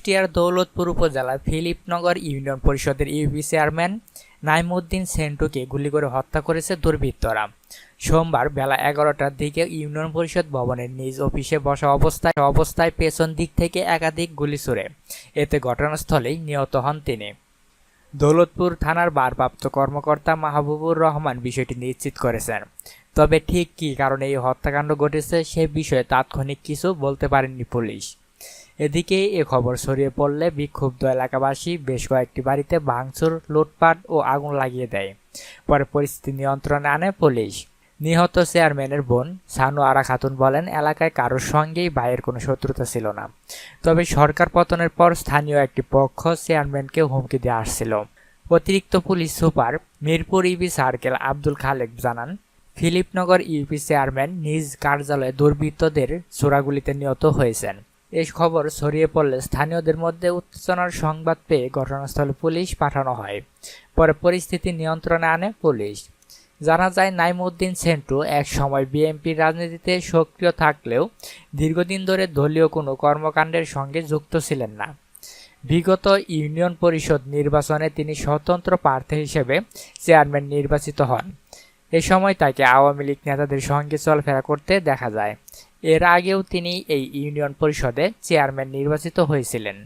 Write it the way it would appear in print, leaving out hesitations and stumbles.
কুষ্টিয়ার দৌলতপুর উপজেলার ফিলিপনগর ইউনিয়ন পরিষদের ইউপি চেয়ারম্যান নাইমুদ্দিন সেন্টুকে গুলি করে হত্যা করেছে দুর্বৃত্তরা। সোমবার বেলা 11টার দিকে ইউনিয়ন পরিষদ ভবনের নিজ অফিসে বসা অবস্থায় পেছন দিক থেকে একাধিক গুলি ছুড়ে এতে ঘটনাস্থলেই নিহত হন তিনি। দৌলতপুর থানার ভারপ্রাপ্ত কর্মকর্তা মাহবুবুর রহমান বিষয়টি নিশ্চিত করেছেন। তবে ঠিক কী কারণে এই হত্যাকাণ্ড ঘটেছে সে বিষয়ে তাৎক্ষণিক কিছু বলতে পারেননি পুলিশ। এদিকে এ খবর ছড়িয়ে পড়লে বিক্ষুব্ধ এলাকাবাসী বেশ কয়েকটি বাড়িতে ভাঙচুর, লুটপাট ও আগুন লাগিয়ে দেয়। পরে পরিস্থিতি নিয়ন্ত্রণে আনে পুলিশ। নিহত চেয়ারম্যানের বোন সানোয়ারা খাতুন বলেন, এলাকায় কারোর সঙ্গেই ভাইয়ের কোনো শত্রুতা ছিল না। তবে সরকার পতনের পর স্থানীয় একটি পক্ষ চেয়ারম্যানকে হুমকি দিয়ে আসছিল। অতিরিক্ত পুলিশ সুপার মিরপুর ইবি সার্কেল আব্দুল খালেক জানান, ফিলিপনগর ইউপি চেয়ারম্যান নিজ কার্যালয়ে দুর্বৃত্তদের ছোড়াগুলিতে নিহত হয়েছেন। এই খবর ছড়িয়ে পড়লে স্থানীয়দের মধ্যে উত্তেজনার সংবাদ পেয়ে ঘটনাস্থলে পুলিশ পাঠানো হয়। পরে পরিস্থিতি নিয়ন্ত্রণে আনে পুলিশ। জানা যায়, নাইমুদ্দিন সেন্টু এক সময় বিএনপির রাজনীতিতে সক্রিয় থাকলেও দীর্ঘদিন ধরে দলীয় কোনো কর্মকাণ্ডের সঙ্গে যুক্ত ছিলেন না। বিগত ইউনিয়ন পরিষদ নির্বাচনে তিনি স্বতন্ত্র প্রার্থী হিসেবে চেয়ারম্যান নির্বাচিত হন। এ সময় তাকে আওয়ামী লীগ নেতাদের সঙ্গে চলাফেরা করতে দেখা যায়। এর আগেও তিনি এই ইউনিয়ন পরিষদে চেয়ারম্যান নির্বাচিত হয়েছিলেন।